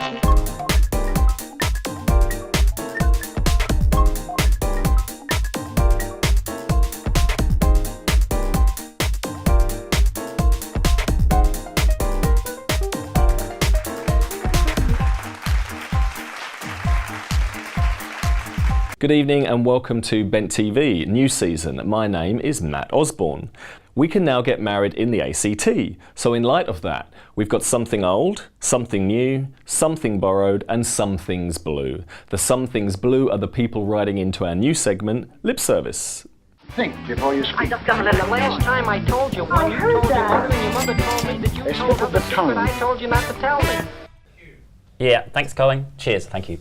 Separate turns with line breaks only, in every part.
Good evening and welcome to BTV, new season. My name is Matt Osborne. We can now get married in the ACT. So in light of that, we've got something old, something new, something borrowed, and some things blue. The some things blue are the people writing into our new segment, Lip Service.
Think before you speak.
I just got the last time I told you, when you told your mother and your mother told me that you told her the secret, I told you not to tell me.
Yeah, thanks Colin. Cheers, thank you.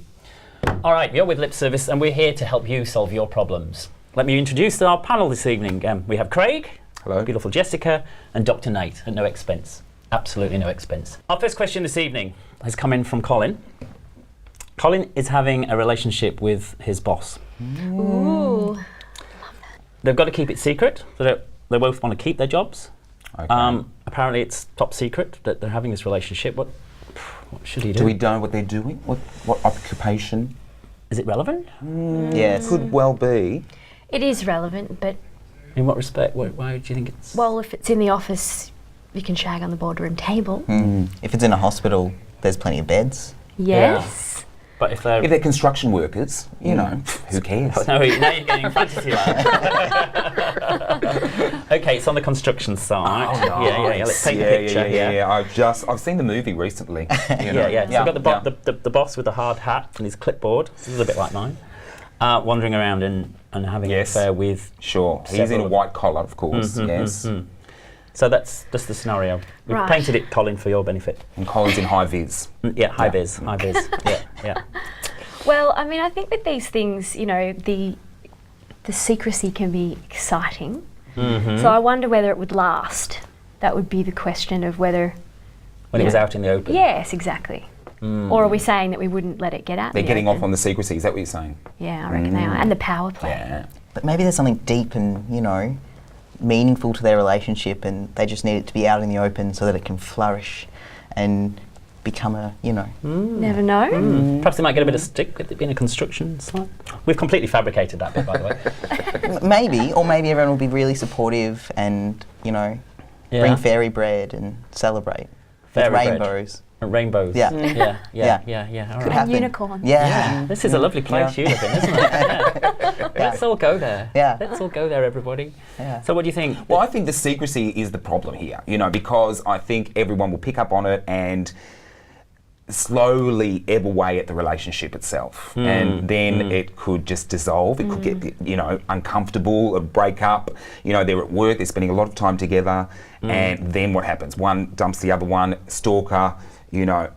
All right, you're with Lip Service and we're here to help you solve your problems. Let me introduce our panel this evening. We have Craig,
hello,
beautiful Jessica, and Dr. Nate at no expense. Absolutely no expense. Our first question this evening has come in from Colin. Colin is having a relationship with his boss.
Ooh.
They've got to keep it secret. They both want to keep their jobs.
Okay.
Apparently it's top secret that they're having this relationship. What should he do?
Do we know what they're doing? What occupation?
Is it relevant?
Yes. Could well be.
It is relevant, but...
In what respect? Why do you think it's...
Well, if it's in the office, you can shag on the boardroom table.
If it's in a hospital, there's plenty of beds.
Yes.
Yeah. But if they're
construction workers, you know, who cares?
No, now you're getting fantasy land. Okay, it's on the construction side.
Oh,
yeah. Let's take the picture.
Yeah. I've seen the movie recently. You know.
Yeah. So we've got the boss with the hard hat and his clipboard. This is a bit like mine. Wandering around and having an affair with.
Sure. He's in a white collar, of course. Yes.
So that's just the scenario. We've painted it, Colin, for your benefit.
And Colin's in high vis.
Yeah, high vis. Yeah.
Well, I mean, I think with these things, you know, the secrecy can be exciting. So I wonder whether it would last. That would be the question of whether...
When it was out in the open?
Yes, exactly. Or are we saying that we wouldn't let it get out?
They're getting off on the secrecy, is that what you're saying?
Yeah, I reckon they are. And the power play.
Yeah.
But maybe there's something deep and, you know, meaningful to their relationship and they just need it to be out in the open so that it can flourish and become a, you know...
Never know.
Perhaps they might get a bit of stick with it being a construction site. We've completely fabricated that bit, by the way.
Maybe, or maybe everyone will be really supportive and, you know, bring fairy bread and celebrate.
Fairy
with
bread.
rainbows.
Rainbows.
Yeah.
Yeah. All
Could
right.
happen.
Unicorns.
Yeah.
This is a lovely place you live in, isn't it? Yeah. Let's all go there.
Yeah.
Let's all go there, everybody.
Yeah.
So what do you think?
Well, I think the secrecy is the problem here, you know, because I think everyone will pick up on it and slowly ebb away at the relationship itself. And then it could just dissolve. It could get, you know, uncomfortable, or break up. You know, they're at work, they're spending a lot of time together. And then what happens? One dumps the other one, stalker. You know,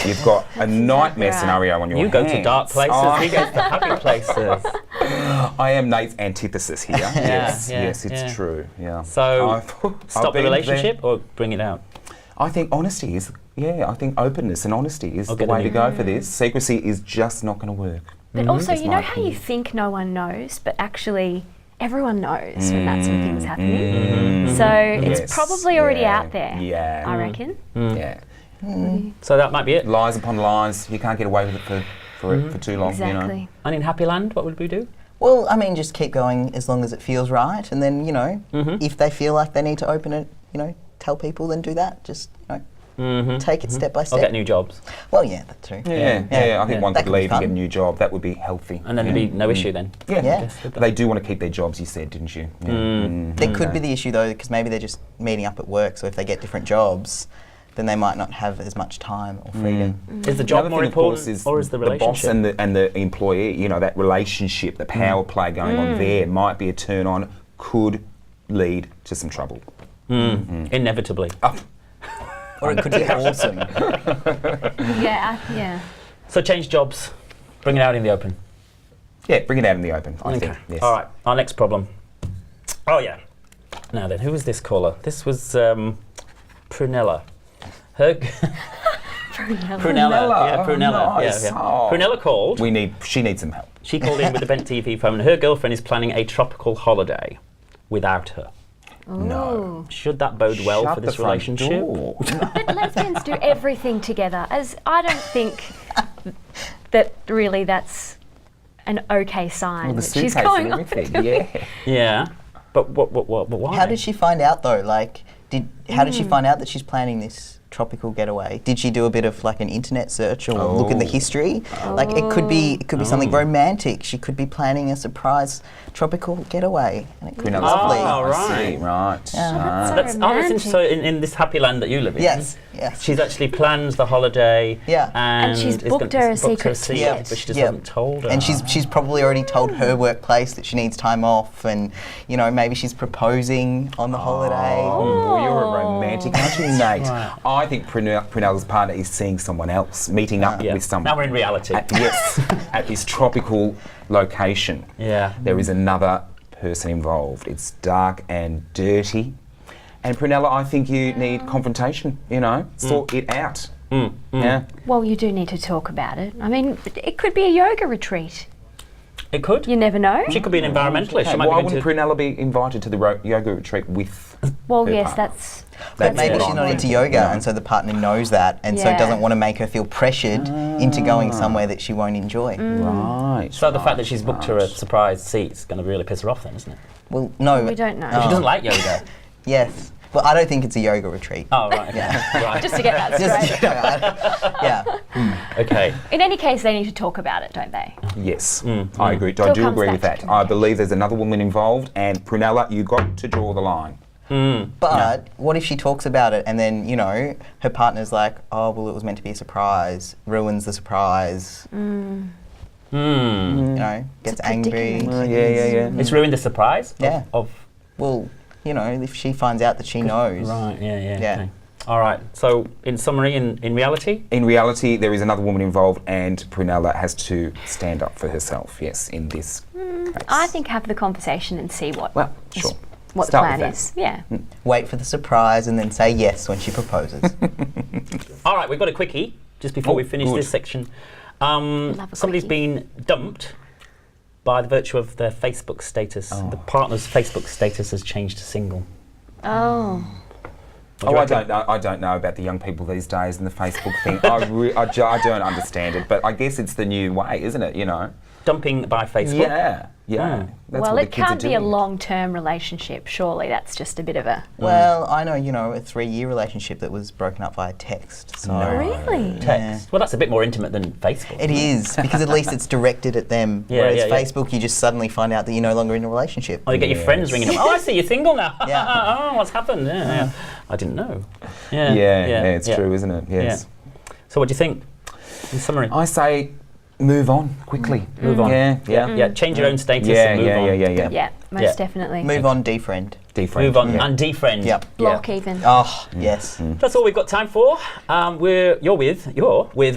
you've got a nightmare scenario on your hands.
You go to dark places, he goes to happy places.
I am Nate's antithesis here. Yes, it's true. Yeah.
So, stop the relationship or bring it out?
I think honesty is, I think openness and honesty is the way to go for this. Secrecy is just not going to work.
But also, you know how you think no one knows, but actually everyone knows when that sort of thing's happening. So it's probably already out there, I reckon.
Yeah.
So that might be it.
Lies upon lies. You can't get away with it for too long.
Exactly.
You know.
And in Happy Land, what would we do?
Well, I mean, just keep going as long as it feels right, and then, you know, if they feel like they need to open it, you know, tell people, then do that. Just, you know, take it step by step.
Or get new jobs.
Well, yeah, that too.
Yeah. I think one
That
could
could be
leave and
fun.
get a new job. That would be healthy.
And then there'd be no issue then.
Yeah.
But they do want to keep their jobs, you said, didn't you?
There could be the issue, though, because maybe they're just meeting up at work, so if they get different jobs, then they might not have as much time or freedom.
Is the job more important, or is the relationship?
The boss and the employee, you know, that relationship, the power play going on there might be a turn on, could lead to some trouble.
Inevitably.
Or it could be awesome.
Yeah.
So change jobs, bring it out in the open.
Yeah, bring it out in the open, I think. Yes.
All right, our next problem. Oh yeah. Now then, who was this caller? This was Prunella. Prunella.
Nice.
Yeah. Prunella called.
She needs some help.
She called in with the BTV phone. Her girlfriend is planning a tropical holiday without her.
No.
Should that bode well
Shut
for
the
this
front
relationship?
door.
But lesbians do everything together. As I don't think that really that's an okay sign
Well, the
that she's
suitcase
going
and
off.
everything. Yeah.
Yeah. But why?
How did she find out though? Like, how did she find out that she's planning this tropical getaway? Did she do a bit of like an internet search or look in the history? Like, it could be something romantic. She could be planning a surprise tropical getaway, and it could be lovely.
I see, right.
That's so
That's
romantic.
so in this happy land that you live in.
Yes.
She's actually planned the holiday.
Yeah.
And
she's
is
booked
gonna-
her a
booked her
secret
Yeah.
but she just
Yeah.
hasn't told her.
And she's probably already told her workplace that she needs time off, and maybe she's proposing on the holiday.
Oh, you're a romantic, aren't you, Nate?
Right.
I think Prunell's partner is seeing someone else, meeting up with someone.
Now we're in reality.
Yes, at this tropical location.
Yeah.
There is another person involved. It's dark and dirty. And Prunella, I think you need confrontation, sort it out. Yeah.
Well, you do need to talk about it. I mean, it could be a yoga retreat.
It could.
You never know.
She could be an environmentalist.
Okay,
She might
why
be
wouldn't
into
Prunella be invited to the yoga retreat with
Well,
her
yes,
partner?
that's
But maybe
what
she's
I'm
not into
thinking.
yoga, and so the partner knows that, and so
Yeah.
doesn't want to make her feel pressured into going somewhere that she won't enjoy.
Right.
So the fact that she's booked her a surprise seat is going to really piss her off then, isn't it?
Well, no.
we don't know.
She doesn't like yoga.
Yes. Well, I don't think it's a yoga retreat.
Oh, right. Okay. Right.
Just to get that straight.
Yeah.
Okay.
In any case, they need to talk about it, don't they?
Yes, I agree. I
Still
do
comes
agree
back
with
to
that. I
communication.
believe there's another woman involved, and Prunella, you got to draw the line.
But what if she talks about it and then, her partner's like, oh, well, it was meant to be a surprise, ruins the surprise, gets
a
angry.
predicament.
Yeah.
It's ruined the surprise
Yeah.
of
Well, if she finds out that she knows.
Right, yeah.
Yeah.
Okay. All right. So, in summary, in reality,
In reality, there is another woman involved, and Prunella has to stand up for herself. Yes, in this case.
I think have the conversation and see what
Well, sure.
what the
Start
plan
with that.
is. Yeah.
Wait for the surprise and then say yes when she proposes.
all right. We've got a quickie just before we finish
good.
this section.
Love a
Somebody's
quickie.
been dumped by the virtue of their Facebook status. The partner's Facebook status has changed to single.
Oh.
Oh, I don't know about the young people these days and the Facebook thing. I don't understand it, but I guess it's the new way, isn't it?
Dumping by Facebook.
Yeah. That's
Well,
what the
it
kids
can't
are
be a
doing.
long-term relationship. Surely that's just a bit of a.
Well, I know, a 3-year relationship that was broken up via text. So
Really?
Text. Well, that's a bit more intimate than Facebook.
It is, because at least it's directed at them.
Yeah,
Whereas
yeah, yeah.
Facebook, you just suddenly find out that you're no longer in a relationship.
Or you get your friends ringing up. Oh, I see you're single now.
Yeah.
Oh, what's happened? Yeah. I didn't know.
Yeah, it's true, isn't it? Yes.
So, what do you think? In summary.
I say move on quickly.
Move on.
Yeah.
Change your own status
Yeah,
and move on.
yeah.
Yeah, most
Yeah.
definitely.
Move on, defriend.
Defriend.
Move on
Yeah.
and defriend.
Yep.
Block even.
Oh, yes.
That's all we've got time for. You're with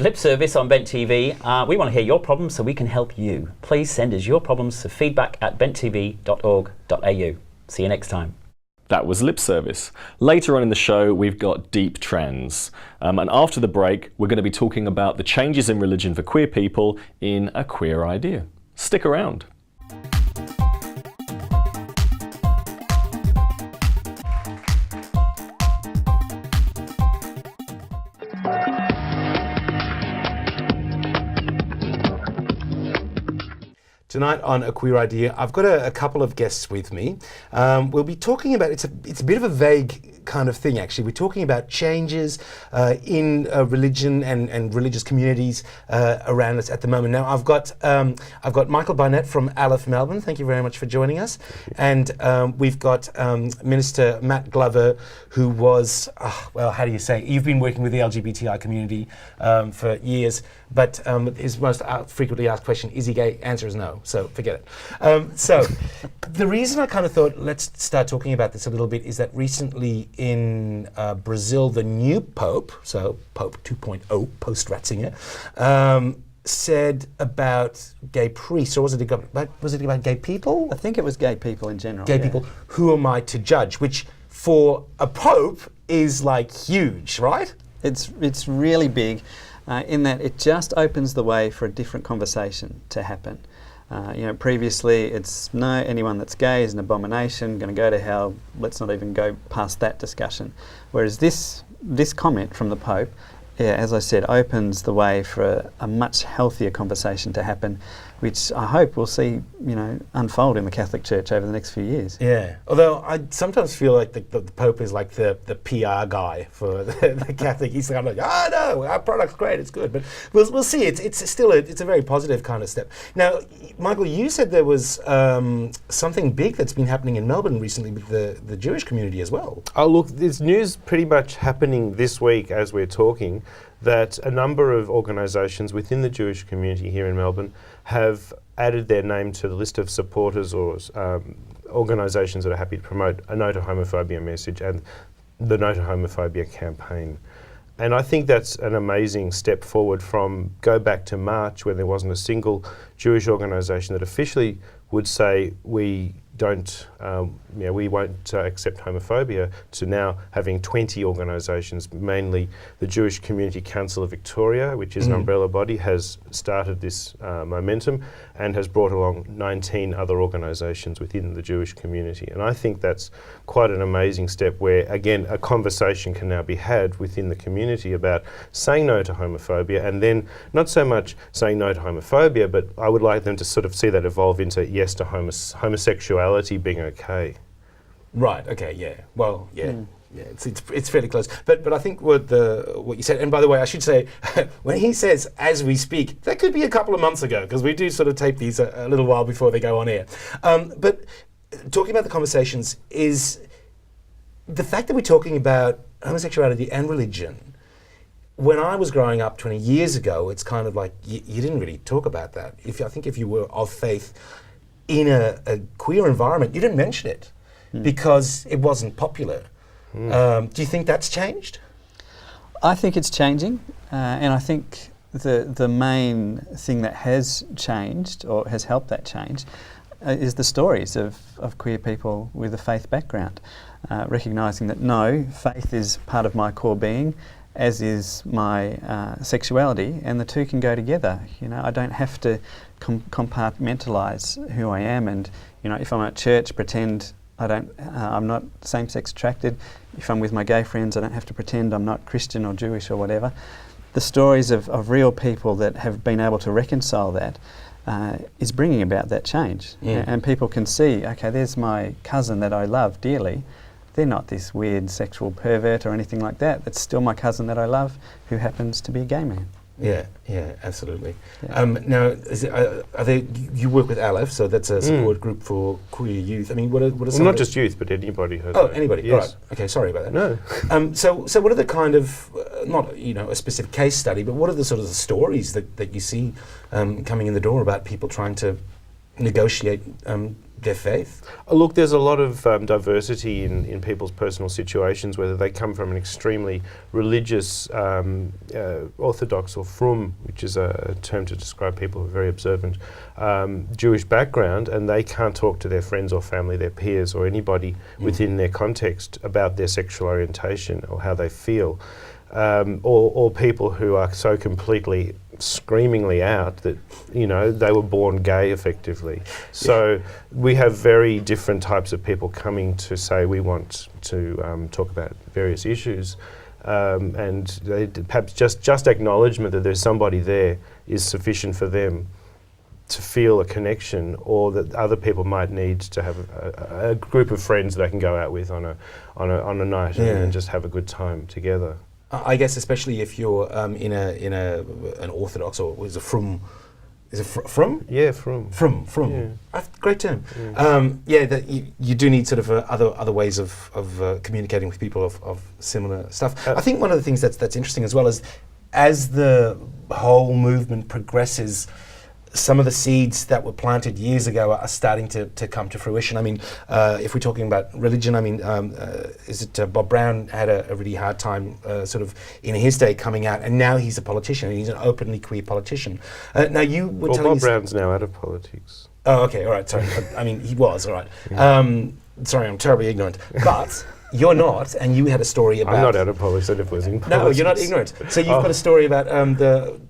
Lip Service on Bent TV. We want to hear your problems so we can help you. Please send us your problems to feedback@benttv.org.au. See you next time.
That was Lip Service. Later on in the show, we've got Deep Trans. And after the break, we're going to be talking about the changes in religion for queer people in A Queer Idea. Stick around.
Tonight on A Queer Idea, I've got a couple of guests with me. We'll be talking about, it's a bit of a vague kind of thing actually. We're talking about changes in religion and religious communities around us at the moment. Now I've got Michael Barnett from Aleph Melbourne. Thank you very much for joining us. And we've got Minister Matt Glover, who was, how do you say, you've been working with the LGBTI community for years, but his most frequently asked question, is he gay? Answer is no, so forget it. So the reason I kind of thought let's start talking about this a little bit is that recently in Brazil, the new Pope, so Pope 2.0, post-Ratzinger, said about gay priests, or was it about gay people?
I think it was gay people in general.
Gay people, who am I to judge? Which for a Pope is like huge, right?
It's really big in that it just opens the way for a different conversation to happen. Previously it's no, anyone that's gay is an abomination, going to go to hell. Let's not even go past that discussion. Whereas this comment from the Pope, as I said, opens the way for a much healthier conversation to happen, which I hope we'll see, unfold in the Catholic Church over the next few years.
Yeah, although I sometimes feel like the Pope is like the PR guy for the Catholic. He's kind of like, no, our product's great, it's good, but we'll see. It's still a very positive kind of step. Now, Michael, you said there was something big that's been happening in Melbourne recently with the Jewish community as well.
Oh, look, there's news pretty much happening this week as we're talking that a number of organisations within the Jewish community here in Melbourne have added their name to the list of supporters or organisations that are happy to promote a No to Homophobia message and the No to Homophobia campaign. And I think that's an amazing step forward from go back to March when there wasn't a single Jewish organisation that officially would say we don't, we won't accept homophobia, to now having 20 organisations, mainly the Jewish Community Council of Victoria, which is an umbrella body, has started this momentum and has brought along 19 other organisations within the Jewish community. And I think that's quite an amazing step where, again, a conversation can now be had within the community about saying no to homophobia, and then not so much saying no to homophobia, but I would like them to sort of see that evolve into yes to homosexuality being okay.
Right. Okay. Yeah. Well. Yeah. Yeah. It's fairly close. But I think what you said, and by the way, I should say, when he says "as we speak," that could be a couple of months ago, because we do sort of tape these a little while before they go on air. But talking about the conversations is the fact that we're talking about homosexuality and religion. When I was growing up 20 years ago, it's kind of like you didn't really talk about that. I think if you were of faith in a queer environment, you didn't mention it because it wasn't popular. Do you think that's changed?
I think it's changing, and I think the main thing that has changed or has helped that change is the stories of queer people with a faith background, recognising that no, faith is part of my core being, as is my sexuality, and the two can go together. I don't have to compartmentalise who I am, and if I'm at church, pretend I'm not same-sex attracted. If I'm with my gay friends, I don't have to pretend I'm not Christian or Jewish or whatever. The stories of real people that have been able to reconcile that is bringing about that change, and people can see, okay, there's my cousin that I love dearly. They're not this weird sexual pervert or anything like that. That's still my cousin that I love, who happens to be a gay man.
Yeah, absolutely. Yeah. Now, you work with Aleph, so that's a support group for queer youth. I mean, what are some
not just youth, but anybody.
Anybody. Yes. All right. Okay, sorry about that.
No.
So what are the kind of not a specific case study, but what are the sort of the stories that you see coming in the door about people trying to negotiate their faith?
Look, there's a lot of diversity in people's personal situations, whether they come from an extremely religious, orthodox or frum, which is a term to describe people who are very observant, Jewish background, and they can't talk to their friends or family, their peers or anybody within their context about their sexual orientation or how they feel. Or people who are so completely screamingly out that they were born gay effectively. So we have very different types of people coming to say we want to talk about various issues, and they perhaps just acknowledgement that there's somebody there is sufficient for them to feel a connection, or that other people might need to have a group of friends that they can go out with on a night and just have a good time together.
I guess especially if you're in an Orthodox or is a frum. Is it frum?
Yeah, frum.
Frum. Yeah. Great term. Yeah. That you do need sort of other ways of communicating with people of similar stuff. I think one of the things that's interesting as well is as the whole movement progresses, some of the seeds that were planted years ago are starting to come to fruition. I mean, if we're talking about religion, I mean, Bob Brown had a really hard time sort of in his day coming out, and now he's a politician, and he's an openly queer politician. Now you were telling
Bob Brown's now out of politics.
Oh, okay, all right, sorry. I mean, he was, all right. Sorry, I'm terribly ignorant. But You're not, and you had a story about...
I'm not out of policy, out of politics.
No, you're not ignorant. So you've got a story about the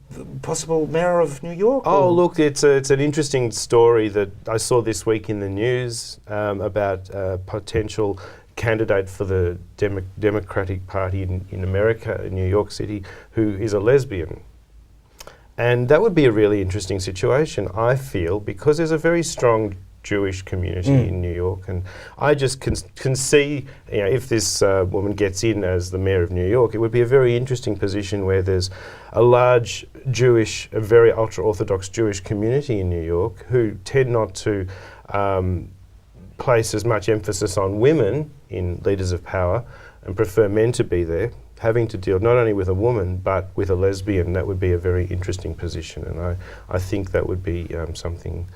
possible mayor of New York?
Oh,
or?
look, it's an interesting story that I saw this week in the news about a potential candidate for the Democratic Party in America, in New York City, who is a lesbian. And that would be a really interesting situation, I feel, because there's a very strong Jewish community in New York, and I just can see, if this woman gets in as the mayor of New York, it would be a very interesting position where there's a large Jewish, a very ultra-Orthodox Jewish community in New York who tend not to place as much emphasis on women in leaders of power and prefer men to be there, having to deal not only with a woman but with a lesbian. That would be a very interesting position, and I think that would be something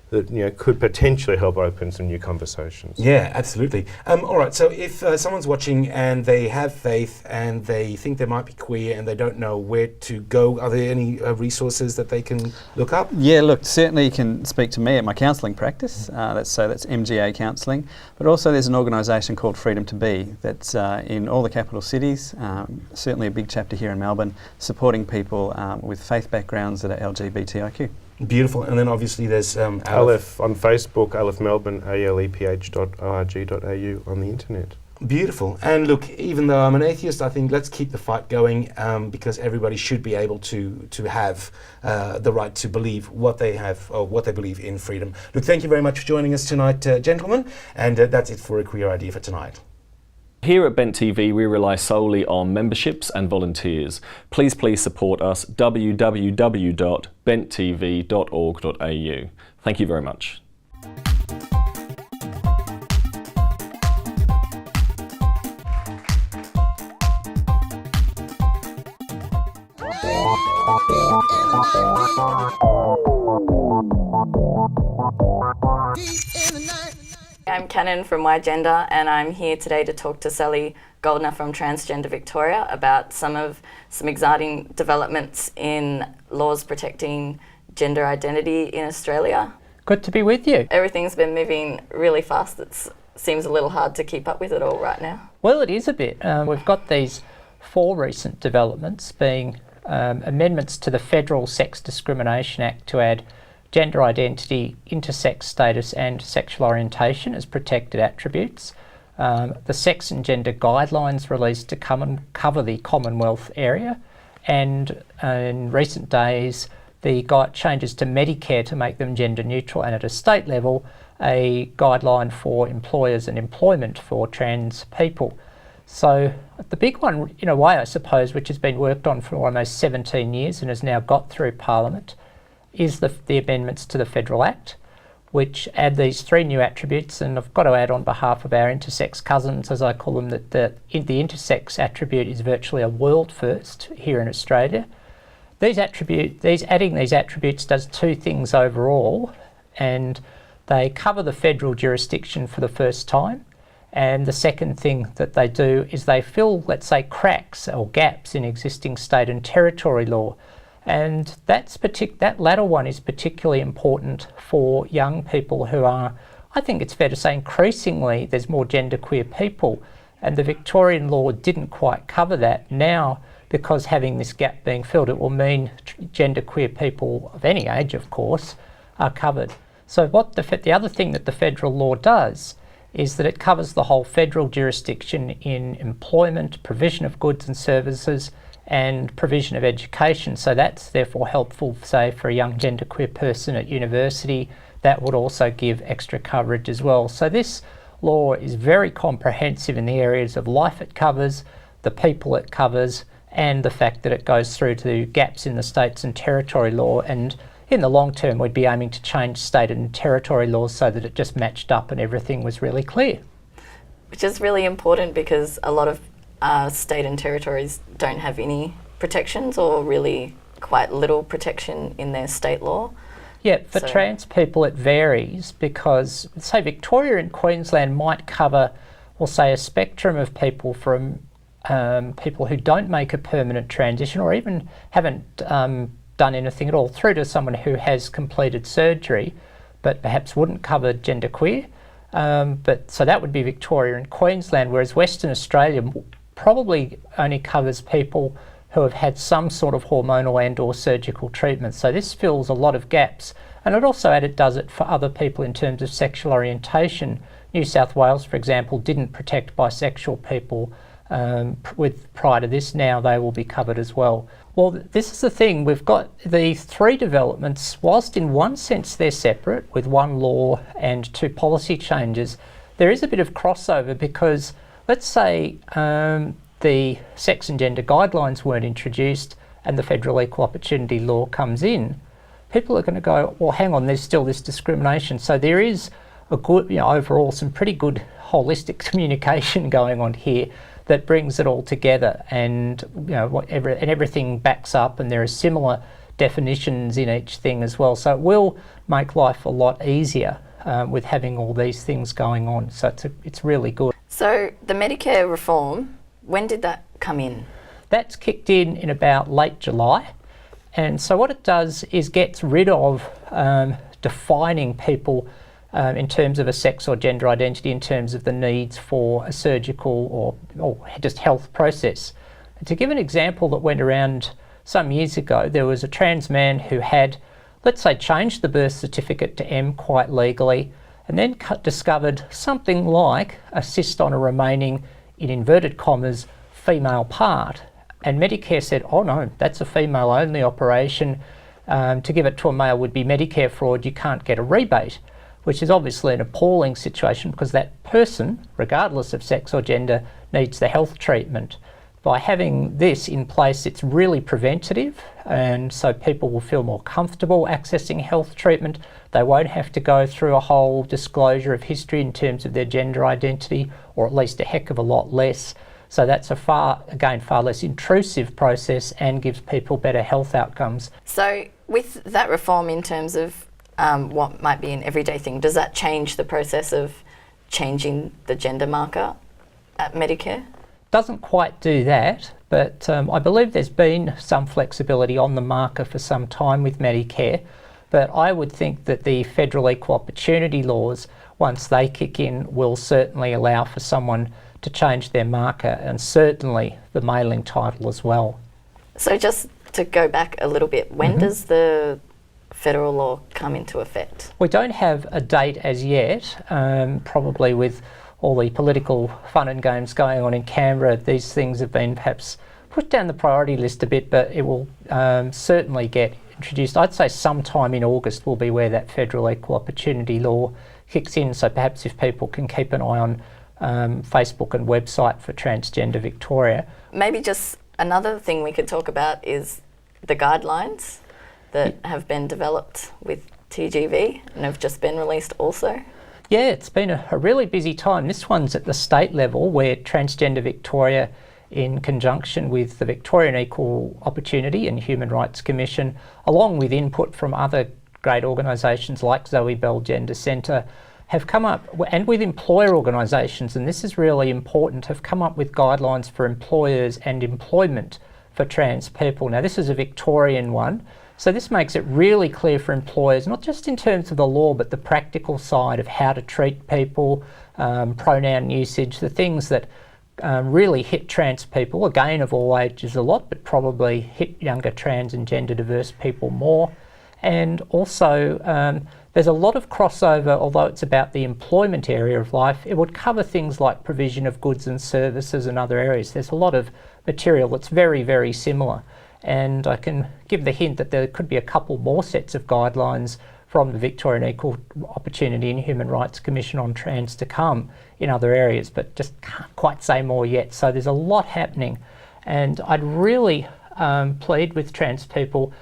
that could potentially help open some new conversations.
Yeah, absolutely. All right, so if someone's watching and they have faith and they think they might be queer and they don't know where to go, are there any resources that they can look up?
Yeah, look, certainly you can speak to me at my counselling practice. That's MGA Counselling. But also there's an organisation called Freedom to Be that's in all the capital cities, certainly a big chapter here in Melbourne, supporting people with faith backgrounds that are LGBTIQ.
Beautiful. And then obviously there's
Aleph on Facebook, Aleph Melbourne, aleph.org.au on the internet.
Beautiful. And look, even though I'm an atheist, I think let's keep the fight going because everybody should be able to have the right to believe what they have or what they believe in freedom. Look, thank you very much for joining us tonight, gentlemen. And that's it for A Queer Idea for tonight.
Here at BTV, we rely solely on memberships and volunteers. Please support us, www.benttv.org.au. Thank you very much.
I'm Cannon from YGender, and I'm here today to talk to Sally Goldner from Transgender Victoria about some exciting developments in laws protecting gender identity in Australia.
Good to be with you.
Everything's been moving really fast. It seems a little hard to keep up with it all right now.
Well, it is a bit. We've got these 4 recent developments being amendments to the Federal Sex Discrimination Act to add gender identity, intersex status and sexual orientation as protected attributes. The sex and gender guidelines released to cover the Commonwealth area, and in recent days the changes to Medicare to make them gender neutral, and at a state level a guideline for employers and employment for trans people. So the big one in a way, I suppose, which has been worked on for almost 17 years and has now got through Parliament, is the amendments to the Federal Act, which add these 3 new attributes. And I've got to add on behalf of our intersex cousins, as I call them, that the intersex attribute is virtually a world first here in Australia. Adding these attributes does 2 things overall, and they cover the federal jurisdiction for the first time. And the second thing that they do is they fill, let's say, cracks or gaps in existing state and territory law. And that latter one is particularly important for young people who are, I think it's fair to say, increasingly there's more genderqueer people, and the Victorian law didn't quite cover that. Now, because having this gap being filled, it will mean genderqueer people of any age, of course, are covered. So what the other thing that the federal law does is that it covers the whole federal jurisdiction in employment, provision of goods and services, and provision of education. So that's therefore helpful, say, for a young genderqueer person at university. That would also give extra coverage as well. So this law is very comprehensive in the areas of life it covers, the people it covers, and the fact that it goes through to gaps in the states and territory law. And in the long term, we'd be aiming to change state and territory laws so that it just matched up and everything was really clear.
Which is really important because a lot of state and territories don't have any protections, or really quite little protection in their state law.
Yeah, for trans people it varies because, say, Victoria and Queensland might cover, or say, a spectrum of people from people who don't make a permanent transition or even haven't done anything at all, through to someone who has completed surgery but perhaps wouldn't cover genderqueer. But so that would be Victoria and Queensland, whereas Western Australia probably only covers people who have had some sort of hormonal and or surgical treatment. So this fills a lot of gaps. And it also does it for other people in terms of sexual orientation. New South Wales, for example, didn't protect bisexual people prior to this. Now they will be covered as well. Well, this is the thing. We've got the three developments. Whilst in one sense they're separate with one law and two policy changes, there is a bit of crossover because let's say the sex and gender guidelines weren't introduced and the federal equal opportunity law comes in. People are going to go, well, hang on, there's still this discrimination. So there is a good, overall some pretty good holistic communication going on here that brings it all together, and everything backs up, and there are similar definitions in each thing as well. So it will make life a lot easier with having all these things going on. So it's really good.
So the Medicare reform, when did that come in?
That's kicked in about late July. And so what it does is gets rid of defining people in terms of a sex or gender identity, in terms of the needs for a surgical or just health process. And to give an example that went around some years ago, there was a trans man who had, let's say, changed the birth certificate to M quite legally, and then discovered something like a cyst on a remaining, in inverted commas, female part. And Medicare said, oh no, that's a female-only operation. To give it to a male would be Medicare fraud, you can't get a rebate, which is obviously an appalling situation because that person, regardless of sex or gender, needs the health treatment. By having this in place, it's really preventative, and so people will feel more comfortable accessing health treatment. They won't have to go through a whole disclosure of history in terms of their gender identity, or at least a heck of a lot less. So that's a far less intrusive process and gives people better health outcomes.
So with that reform in terms of what might be an everyday thing, does that change the process of changing the gender marker at Medicare?
Doesn't quite do that, but I believe there's been some flexibility on the marker for some time with Medicare, but I would think that the federal equal opportunity laws, once they kick in, will certainly allow for someone to change their marker, and certainly the mailing title as well.
So just to go back a little bit, when does the federal law come into effect?
We don't have a date as yet, probably with all the political fun and games going on in Canberra, these things have been perhaps put down the priority list a bit, but it will certainly get introduced. I'd say sometime in August will be where that federal equal opportunity law kicks in, so perhaps if people can keep an eye on Facebook and website for Transgender Victoria.
Maybe just another thing we could talk about is the guidelines that have been developed with TGV and have just been released also.
Yeah, it's been a really busy time. This one's at the state level where Transgender Victoria, in conjunction with the Victorian Equal Opportunity and Human Rights Commission, along with input from other great organisations like Zoe Bell Gender Centre, have come up, and with employer organisations, and this is really important, have come up with guidelines for employers and employment for trans people. Now this is a Victorian one, so this makes it really clear for employers, not just in terms of the law, but the practical side of how to treat people, pronoun usage, the things that really hit trans people, again of all ages a lot, but probably hit younger trans and gender diverse people more. And also there's a lot of crossover, although it's about the employment area of life. It would cover things like provision of goods and services and other areas. There's a lot of material that's very, very similar. And I can give the hint that there could be a couple more sets of guidelines from the Victorian Equal Opportunity and Human Rights Commission on trans to come in other areas, but just can't quite say more yet. So there's a lot happening. And I'd really plead with trans people.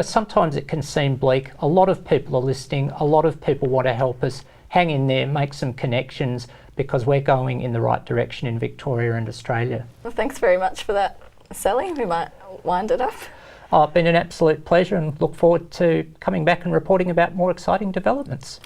Sometimes it can seem bleak. A lot of people are listening. A lot of people want to help us. Hang in there, make some connections, because we're going in the right direction in Victoria and Australia.
Well, thanks very much for that, Sally. We might wind it up.
Oh, it's been an absolute pleasure, and look forward to coming back and reporting about more exciting developments.